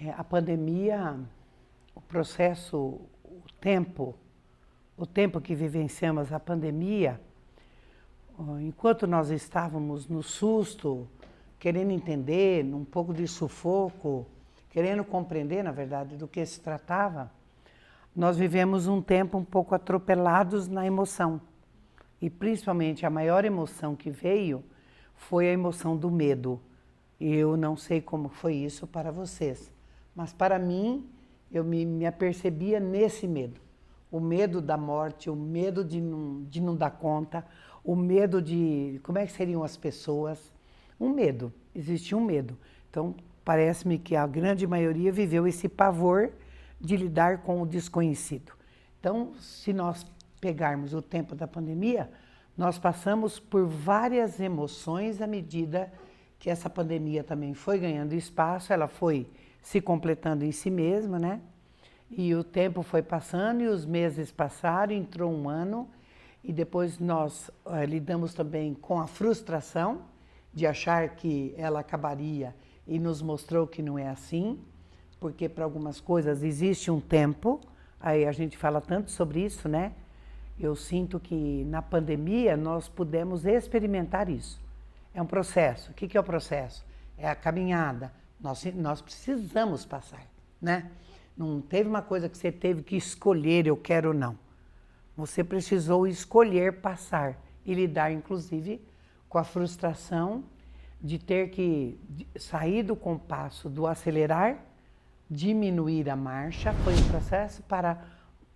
A pandemia, o processo, o tempo que vivenciamos a pandemia, enquanto nós estávamos no susto, querendo entender, num pouco de sufoco, querendo compreender, na verdade, do que se tratava, nós vivemos um tempo um pouco atropelados na emoção. E principalmente a maior emoção que veio foi a emoção do medo. Eu não sei como foi isso para vocês, mas para mim, eu me apercebia nesse medo. O medo da morte, o medo de não dar conta, o medo de como é que seriam as pessoas. Um medo, existia um medo. Então, parece-me que a grande maioria viveu esse pavor de lidar com o desconhecido. Então, se nós pegarmos o tempo da pandemia, nós passamos por várias emoções à medida que essa pandemia também foi ganhando espaço, ela foi se completando em si mesma, né? E o tempo foi passando e os meses passaram, entrou um ano e depois nós lidamos também com a frustração de achar que ela acabaria e nos mostrou que não é assim, porque para algumas coisas existe um tempo, aí a gente fala tanto sobre isso, né? Eu sinto que na pandemia nós pudemos experimentar isso. É um processo. O que é o processo? É a caminhada. Nós precisamos passar, né? Não teve uma coisa que você teve que escolher, eu quero ou não. Você precisou escolher passar e lidar, inclusive, com a frustração de ter que sair do compasso do acelerar, diminuir a marcha. Foi um processo para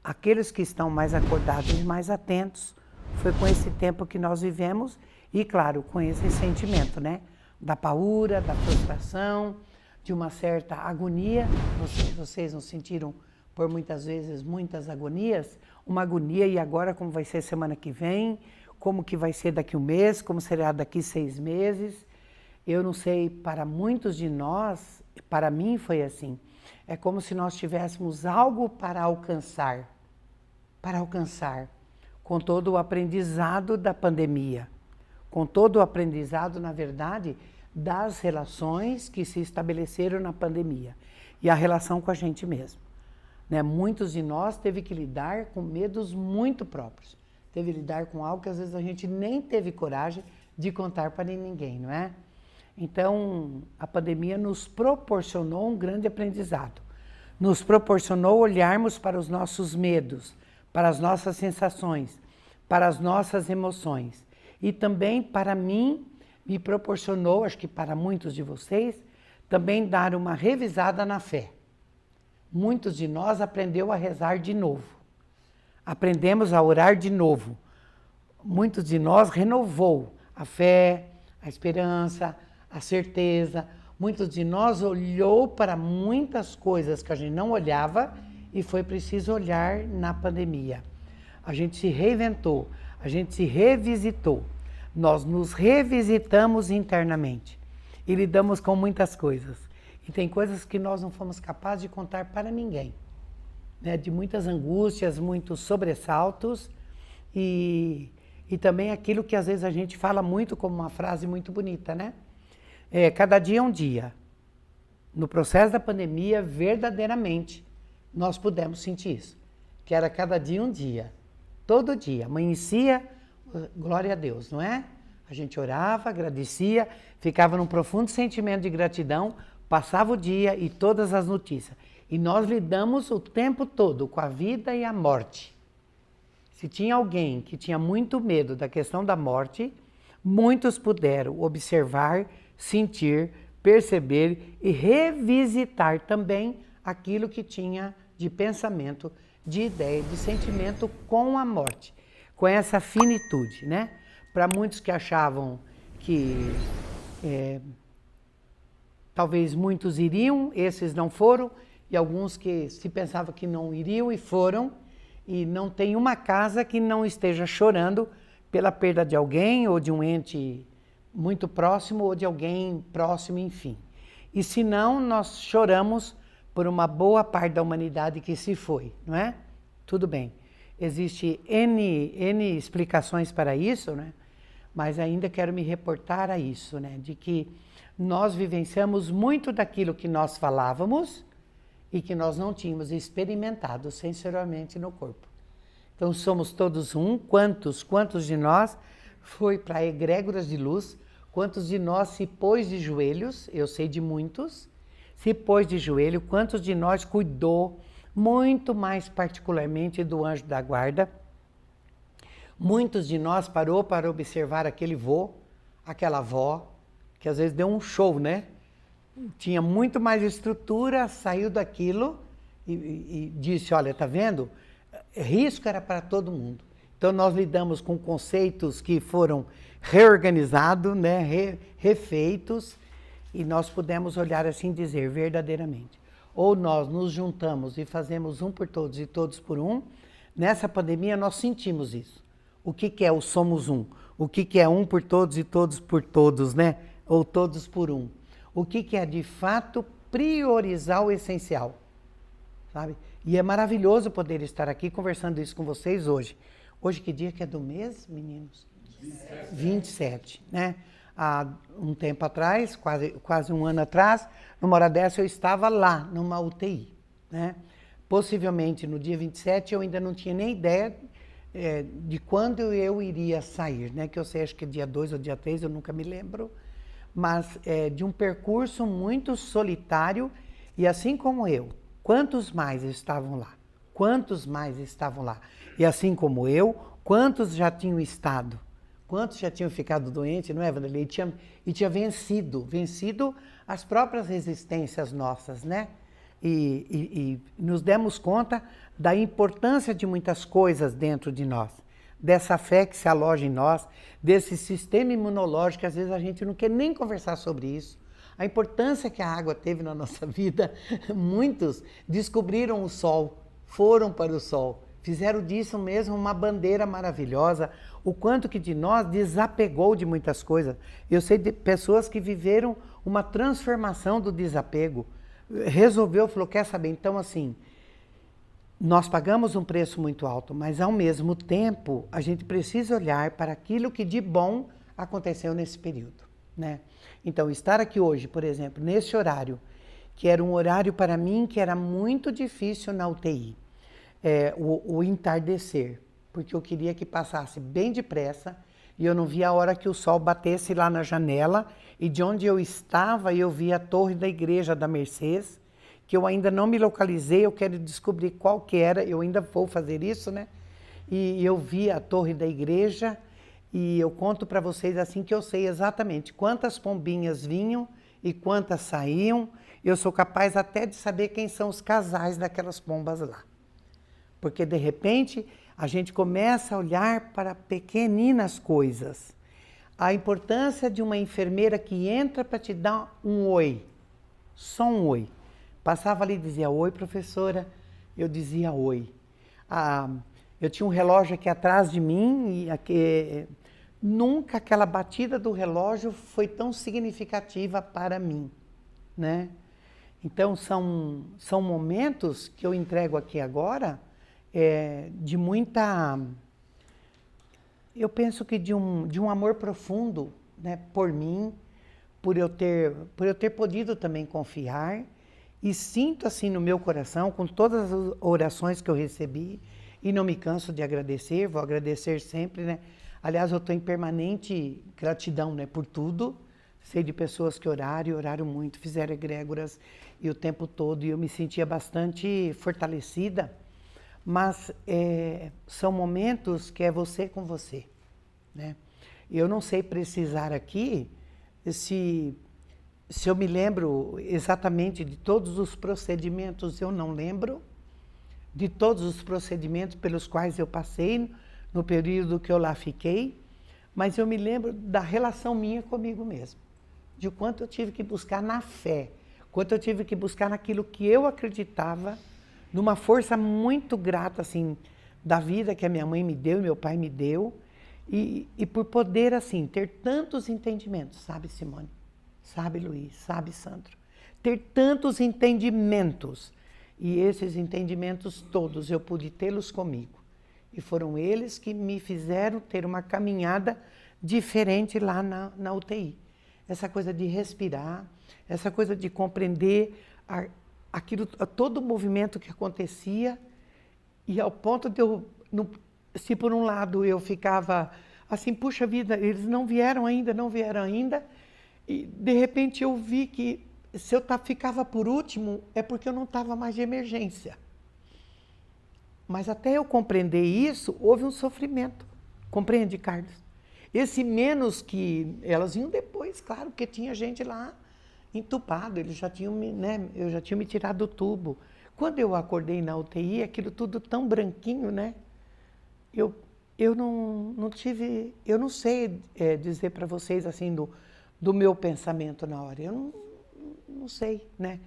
aqueles que estão mais acordados e mais atentos. Foi com esse tempo que nós vivemos e, claro, com esse sentimento, né? Da paura, da frustração, de uma certa agonia. Vocês não sentiram, por muitas vezes, muitas agonias? Uma agonia, e agora como vai ser semana que vem? Como que vai ser daqui um mês? Como será daqui 6 meses? Eu não sei, para muitos de nós, para mim foi assim. É como se nós tivéssemos algo para alcançar, com todo o aprendizado da pandemia, com todo o aprendizado, na verdade, das relações que se estabeleceram na pandemia e a relação com a gente mesmo. Né? Muitos de nós teve que lidar com medos muito próprios, teve que lidar com algo que às vezes a gente nem teve coragem de contar para ninguém, não é? Então, a pandemia nos proporcionou um grande aprendizado, nos proporcionou olharmos para os nossos medos, para as nossas sensações, para as nossas emoções. E também, para mim, me proporcionou, acho que para muitos de vocês, também dar uma revisada na fé. Muitos de nós aprendeu a rezar de novo. Aprendemos a orar de novo. Muitos de nós renovou a fé, a esperança, a certeza. Muitos de nós olhou para muitas coisas que a gente não olhava e foi preciso olhar na pandemia. A gente se reinventou, a gente se revisitou. Nós nos revisitamos internamente e lidamos com muitas coisas. E tem coisas que nós não fomos capazes de contar para ninguém, né? De muitas angústias, muitos sobressaltos e também aquilo que às vezes a gente fala muito como uma frase muito bonita, né? Cada dia é um dia. No processo da pandemia, verdadeiramente, nós pudemos sentir isso. Que era cada dia um dia. Todo dia. Amanhecia, glória a Deus, não é? A gente orava, agradecia, ficava num profundo sentimento de gratidão, passava o dia e todas as notícias. E nós lidamos o tempo todo com a vida e a morte. Se tinha alguém que tinha muito medo da questão da morte, muitos puderam observar, sentir, perceber e revisitar também aquilo que tinha de pensamento, de ideia, de sentimento com a morte, com essa finitude, né? Para muitos que achavam que talvez muitos iriam, esses não foram, e alguns que se pensavam que não iriam e foram, e não tem uma casa que não esteja chorando pela perda de alguém ou de um ente muito próximo ou de alguém próximo, enfim. E se não, nós choramos por uma boa parte da humanidade que se foi, não é? Tudo bem. Existem N explicações para isso, né? Mas ainda quero me reportar a isso, né? De que nós vivenciamos muito daquilo que nós falávamos, e que nós não tínhamos experimentado sensorialmente no corpo. Então somos todos um. Quantos de nós foi para egrégoras de luz? Quantos de nós se pôs de joelhos? Eu sei de muitos. Se pôs de joelho, quantos de nós cuidou muito mais particularmente do anjo da guarda? Muitos de nós parou para observar aquele vô, aquela avó, que às vezes deu um show, né? Tinha muito mais estrutura, saiu daquilo e disse, olha, tá vendo? Risco era para todo mundo. Então nós lidamos com conceitos que foram reorganizados, né? Refeitos, e nós pudemos olhar assim e dizer verdadeiramente. Ou nós nos juntamos e fazemos um por todos e todos por um. Nessa pandemia nós sentimos isso. O que é o somos um? O que é um por todos e todos por todos, né? Ou todos por um? O que é de fato priorizar o essencial, sabe? E é maravilhoso poder estar aqui conversando isso com vocês hoje. Hoje que dia que é do mês, meninos? 27, né? Há um tempo atrás, quase um ano atrás, numa hora dessa eu estava lá, numa UTI, né? Possivelmente no dia 27 eu ainda não tinha nem ideia de quando eu iria sair, né? Que eu sei, acho que dia 2 ou dia 3, eu nunca me lembro, mas de um percurso muito solitário, e assim como eu, quantos mais estavam lá? Quantos mais estavam lá? E assim como eu, quantos já tinham estado? Quantos já tinham ficado doentes, não é, Vanderlei? E tinha vencido as próprias resistências nossas, né? E nos demos conta da importância de muitas coisas dentro de nós, dessa fé que se aloja em nós, desse sistema imunológico, que às vezes a gente não quer nem conversar sobre isso, a importância que a água teve na nossa vida. Muitos descobriram o sol, foram para o sol, fizeram disso mesmo uma bandeira maravilhosa, o quanto que de nós desapegou de muitas coisas. Eu sei de pessoas que viveram uma transformação do desapego, resolveu, falou, quer saber, então assim, nós pagamos um preço muito alto, mas ao mesmo tempo a gente precisa olhar para aquilo que de bom aconteceu nesse período, né? Então estar aqui hoje, por exemplo, nesse horário, que era um horário para mim que era muito difícil na UTI, o entardecer, porque eu queria que passasse bem depressa e eu não via a hora que o sol batesse lá na janela, e de onde eu estava eu via a torre da igreja da Mercês, que eu ainda não me localizei, eu quero descobrir qual que era, eu ainda vou fazer isso, né? E eu vi a torre da igreja, e eu conto para vocês assim que eu sei exatamente quantas pombinhas vinham e quantas saíam. Eu sou capaz até de saber quem são os casais daquelas pombas lá. Porque de repente a gente começa a olhar para pequeninas coisas. A importância de uma enfermeira que entra para te dar um oi, só um oi. Passava ali e dizia, oi, professora. Eu dizia, oi. Eu tinha um relógio aqui atrás de mim e nunca aquela batida do relógio foi tão significativa para mim, né? Então, são momentos que eu entrego aqui agora de muita... Eu penso que de um amor profundo, né, por mim, por eu ter podido também confiar. E sinto assim no meu coração, com todas as orações que eu recebi, e não me canso de agradecer, vou agradecer sempre, né? Aliás, eu estou em permanente gratidão, né, por tudo. Sei de pessoas que oraram e oraram muito, fizeram egrégoras e o tempo todo, e eu me sentia bastante fortalecida. Mas são momentos que é você com você, né? Eu não sei precisar aqui se eu me lembro exatamente de todos os procedimentos, eu não lembro de todos os procedimentos pelos quais eu passei no período que eu lá fiquei, mas eu me lembro da relação minha comigo mesmo, de quanto eu tive que buscar na fé, quanto eu tive que buscar naquilo que eu acreditava, numa força muito grata, assim, da vida que a minha mãe me deu e meu pai me deu, e por poder, assim, ter tantos entendimentos, sabe, Simone? Sabe, Luiz? Sabe, Sandro? Ter tantos entendimentos. E esses entendimentos todos eu pude tê-los comigo. E foram eles que me fizeram ter uma caminhada diferente lá na UTI. Essa coisa de respirar, essa coisa de compreender aquilo, todo o movimento que acontecia, e ao ponto de eu, se por um lado eu ficava assim, puxa vida, eles não vieram ainda, e de repente eu vi que se eu ficava por último, é porque eu não estava mais de emergência. Mas até eu compreender isso, houve um sofrimento. Compreende, Carlos? Esse menos que elas vinham depois, claro, porque tinha gente lá entubado, eles já tinham, né, eu já tinha me tirado do tubo. Quando eu acordei na UTI, aquilo tudo tão branquinho, né? Eu não tive, eu não sei dizer para vocês assim do meu pensamento na hora. Eu não sei, né?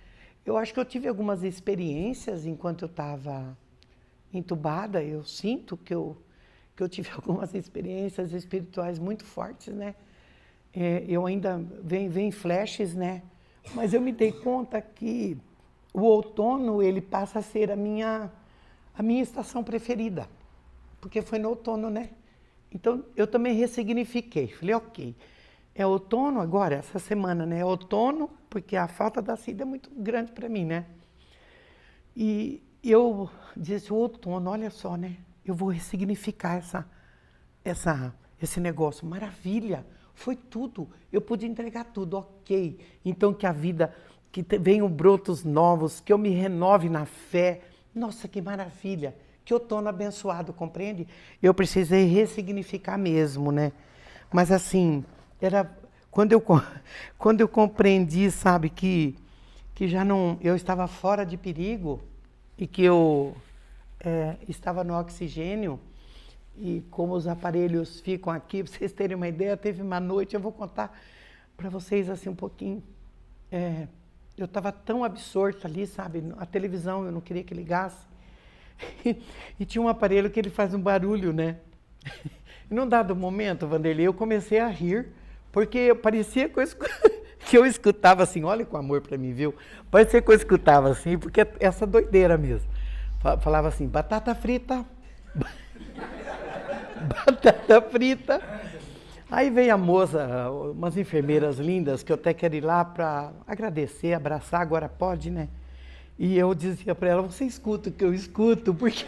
Eu acho que eu tive algumas experiências enquanto eu estava entubada. Eu sinto que eu tive algumas experiências espirituais muito fortes, né? Eu ainda vem flashes, né? Mas eu me dei conta que o outono ele passa a ser a minha estação preferida, porque foi no outono, né? Então eu também ressignifiquei. Falei, ok, é outono agora, essa semana, né? É outono, porque a falta da Cida é muito grande para mim, né? E eu disse, o outono, olha só, né? Eu vou ressignificar esse negócio. Maravilha, foi tudo. Eu pude entregar tudo, ok. Então que a vida, que venham brotos novos, que eu me renove na fé. Nossa, que maravilha. Que outono abençoado, compreende? Eu precisei ressignificar mesmo, né? Mas assim, era quando eu compreendi, sabe, que já não, eu estava fora de perigo e que eu estava no oxigênio, e como os aparelhos ficam aqui, para vocês terem uma ideia, teve uma noite, eu vou contar para vocês assim um pouquinho. Eu estava tão absorta ali, sabe, a televisão eu não queria que ligasse. E tinha um aparelho que ele faz um barulho, né? E num dado momento, Vanderlei, eu comecei a rir, porque parecia coisa que eu escutava assim, olha com amor para mim, viu? Parecia que eu escutava assim, porque essa doideira mesmo. Falava assim, batata frita, batata frita. Aí veio a moça, umas enfermeiras lindas, que eu até quero ir lá para agradecer, abraçar, agora pode, né? E eu dizia para ela, você escuta o que eu escuto? Porque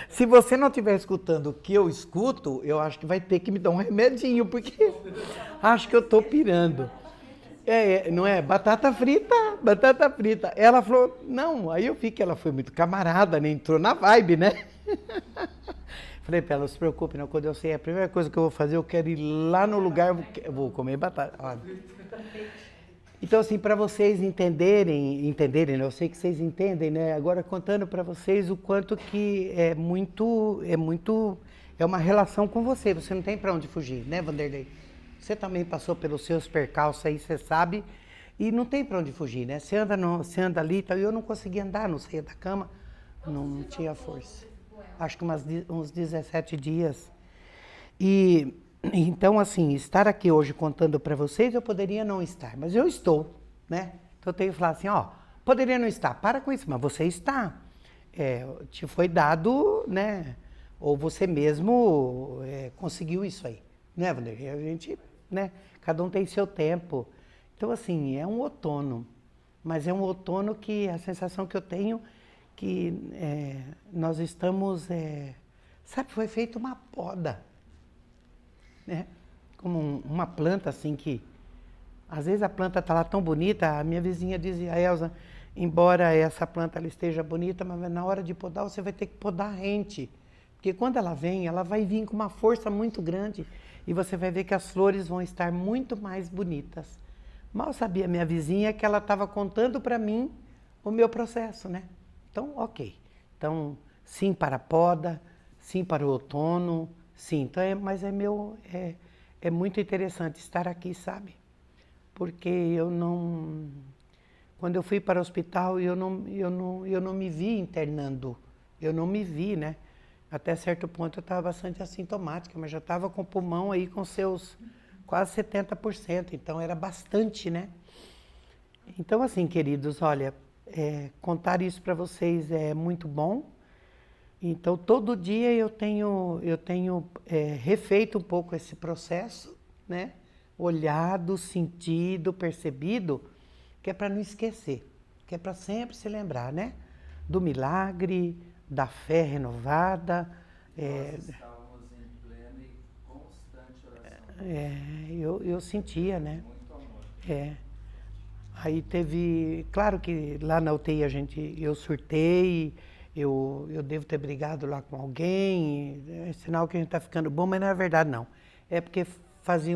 se você não estiver escutando o que eu escuto, eu acho que vai ter que me dar um remedinho, porque acho que eu estou pirando. Não é? Batata frita, batata frita. Ela falou, não, aí eu vi que ela foi muito camarada, né? Entrou na vibe, né? Falei para ela, não se preocupe, não, quando eu sei, a primeira coisa que eu vou fazer, eu quero ir lá no lugar, eu vou comer batata. Olha. Então, assim, para vocês entenderem, né? Eu sei que vocês entendem, né? Agora contando para vocês o quanto que é uma relação com você não tem para onde fugir, né, Vanderlei? Você também passou pelos seus percalços aí, você sabe, e não tem para onde fugir, né? Você anda ali, e eu não conseguia andar, não saía da cama, não tinha força. Acho que uns 17 dias. E então, assim, estar aqui hoje contando para vocês, eu poderia não estar, mas eu estou, né? Então eu tenho que falar assim, ó, poderia não estar, para com isso, mas você está. Te foi dado, né? Ou você mesmo conseguiu isso aí, né, Vanderlei? A gente, né? Cada um tem seu tempo. Então, assim, é um outono, mas é um outono que a sensação que eu tenho que nós estamos, sabe, foi feita uma poda. Né? Como uma planta assim que, às vezes a planta está lá tão bonita, a minha vizinha dizia, Elza, embora essa planta ela esteja bonita, mas na hora de podar você vai ter que podar rente, porque quando ela vem, ela vai vir com uma força muito grande e você vai ver que as flores vão estar muito mais bonitas. Mal sabia minha vizinha que ela estava contando para mim o meu processo, né? Então, ok. Então, sim para a poda, sim para o outono. Sim, então mas é muito interessante estar aqui, sabe? Porque quando eu fui para o hospital, eu não me vi internando, eu não me vi, né? Até certo ponto eu estava bastante assintomática, mas já estava com o pulmão aí com seus quase 70%, então era bastante, né? Então assim, queridos, olha, contar isso para vocês é muito bom. Então, todo dia eu tenho refeito um pouco esse processo, né? Olhado, sentido, percebido, que é para não esquecer. que é para sempre se lembrar, né? Do milagre, da fé renovada. Nós estávamos em plena e constante oração. Eu sentia, né? Muito amor. Aí teve, claro que lá na UTI eu surtei, eu devo ter brigado lá com alguém, é sinal que a gente está ficando bom, mas não é verdade não. É porque fazia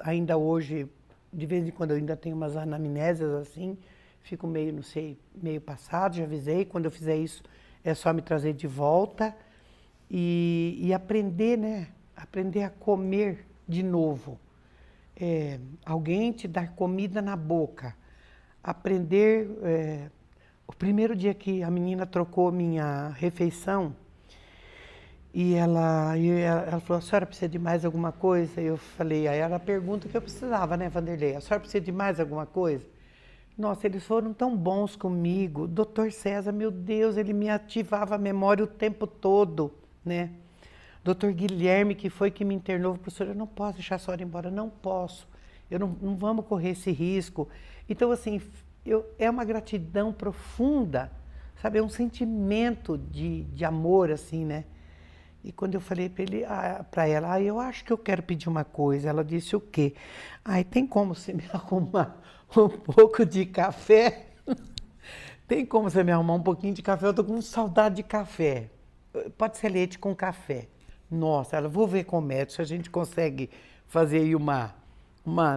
ainda hoje, de vez em quando eu ainda tenho umas anamnésias assim, fico meio, não sei, meio passado, já avisei, quando eu fizer isso é só me trazer de volta e aprender, né? Aprender a comer de novo. Alguém te dar comida na boca. Aprender. O primeiro dia que a menina trocou minha refeição, e ela falou: a senhora precisa de mais alguma coisa? Eu falei, aí era a pergunta que eu precisava, né, Vanderlei? A senhora precisa de mais alguma coisa? Nossa, eles foram tão bons comigo. Doutor César, meu Deus, ele me ativava a memória o tempo todo, né? Doutor Guilherme, que foi que me internou, professor, eu não posso deixar a senhora ir embora, não posso. Não vamos correr esse risco. Então, assim, é uma gratidão profunda, sabe? É um sentimento de amor, assim, né? E quando eu falei para ela, eu acho que eu quero pedir uma coisa. Ela disse, o quê? Tem como você me arrumar um pouco de café? Tem como você me arrumar um pouquinho de café? Eu tô com saudade de café. Pode ser leite com café. Nossa, ela, vou ver com o médico se a gente consegue fazer aí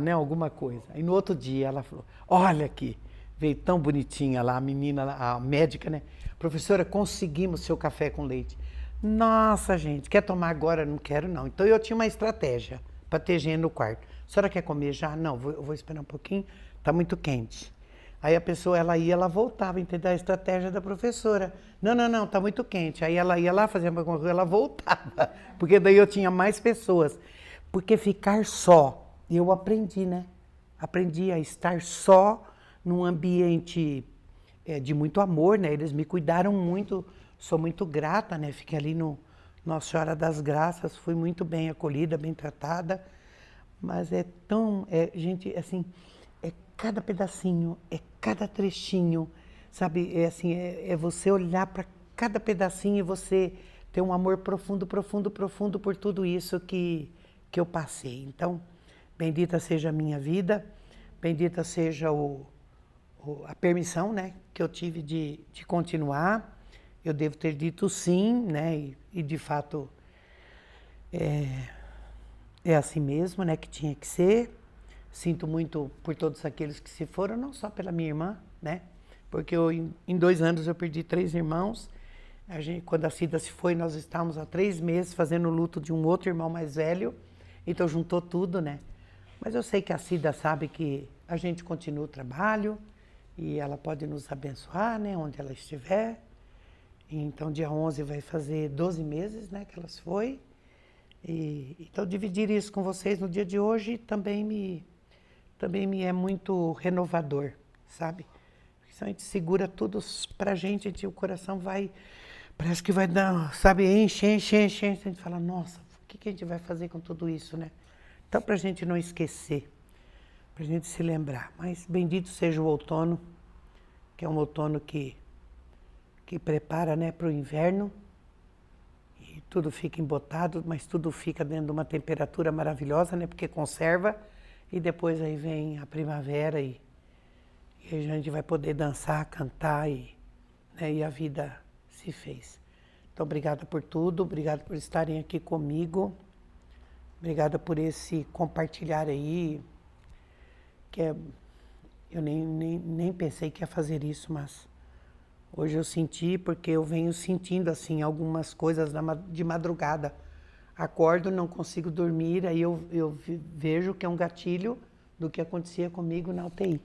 né, alguma coisa. Aí no outro dia ela falou, olha aqui, veio tão bonitinha lá, a menina, a médica, né? Professora, conseguimos seu café com leite. Nossa, gente, quer tomar agora? Não quero, não. Então eu tinha uma estratégia para ter higiene no quarto. A senhora quer comer já? Não, eu vou esperar um pouquinho, tá muito quente. Aí a pessoa, ela voltava, entendeu? A estratégia da professora. Não, tá muito quente. Aí ela ia lá fazer uma coisa, ela voltava. Porque daí eu tinha mais pessoas. Porque ficar só, eu aprendi, né? Aprendi a estar só num ambiente de muito amor, né? Eles me cuidaram muito, sou muito grata, né? Fiquei ali no Nossa Senhora das Graças, fui muito bem acolhida, bem tratada. Mas gente, assim, é cada pedacinho, é cada trechinho, sabe? É você olhar para cada pedacinho e você ter um amor profundo, profundo, profundo por tudo isso que eu passei. Então, bendita seja a minha vida, bendita seja a permissão, né, que eu tive de continuar. Eu devo ter dito sim, né, e de fato é assim mesmo, né, que tinha que ser. Sinto muito por todos aqueles que se foram, não só pela minha irmã, né, porque em 2 anos eu perdi 3 irmãos. Quando a Cida se foi, nós estávamos há 3 meses fazendo o luto de um outro irmão mais velho, então juntou tudo, né. Mas eu sei que a Cida sabe que a gente continua o trabalho e ela pode nos abençoar, né, onde ela estiver. Então, dia 11 vai fazer 12 meses, né, que ela se foi. Então, dividir isso com vocês no dia de hoje também me é muito renovador, sabe? Porque se a gente segura tudo pra gente, o coração vai, parece que vai dar, sabe, enche. A gente fala, nossa, o que a gente vai fazer com tudo isso, né? Então, pra gente não esquecer, pra gente se lembrar. Mas bendito seja o outono, que é um outono que prepara, né, para o inverno. E tudo fica embotado, mas tudo fica dentro de uma temperatura maravilhosa, né, porque conserva. E depois aí vem a primavera e a gente vai poder dançar, cantar né, e a vida se fez. Então, obrigada por tudo, obrigada por estarem aqui comigo. Obrigada por esse compartilhar aí, eu nem pensei que ia fazer isso, mas hoje eu senti, porque eu venho sentindo assim algumas coisas de madrugada. Acordo, não consigo dormir, aí eu vejo que é um gatilho do que acontecia comigo na UTI.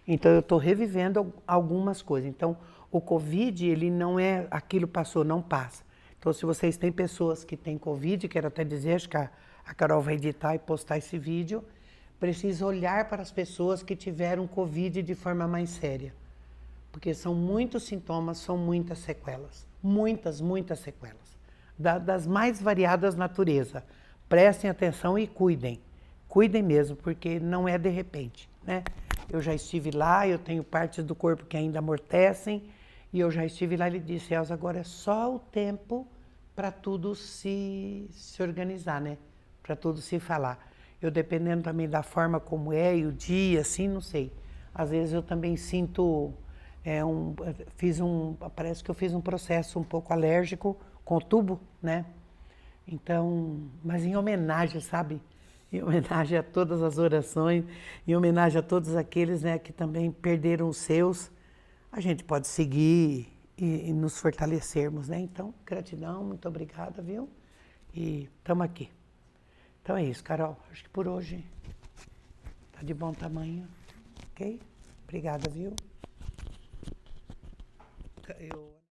Então eu estou revivendo algumas coisas. Então o Covid, ele não é aquilo passou, não passa. Então se vocês têm pessoas que têm Covid, quero até dizer, acho que a Carol vai editar e postar esse vídeo, precisa olhar para as pessoas que tiveram Covid de forma mais séria. Porque são muitos sintomas, são muitas sequelas. Muitas sequelas. Das mais variadas natureza. Prestem atenção e cuidem. Cuidem mesmo, porque não é de repente, né? eu já estive lá, eu tenho partes do corpo que ainda amortecem, e eu já estive lá. Ele disse, Elza, agora é só o tempo para tudo se organizar, né? Para tudo se falar. Eu, dependendo também da forma como é e o dia, assim, não sei. Às vezes eu também sinto, parece que eu fiz um processo um pouco alérgico com o tubo, né? Então, mas em homenagem, sabe? Em homenagem a todas as orações, em homenagem a todos aqueles, né, que também perderam os seus, a gente pode seguir e nos fortalecermos, né? Então, gratidão, muito obrigada, viu? E estamos aqui. Então é isso, Carol. Acho que por hoje tá de bom tamanho, ok? Obrigada, viu?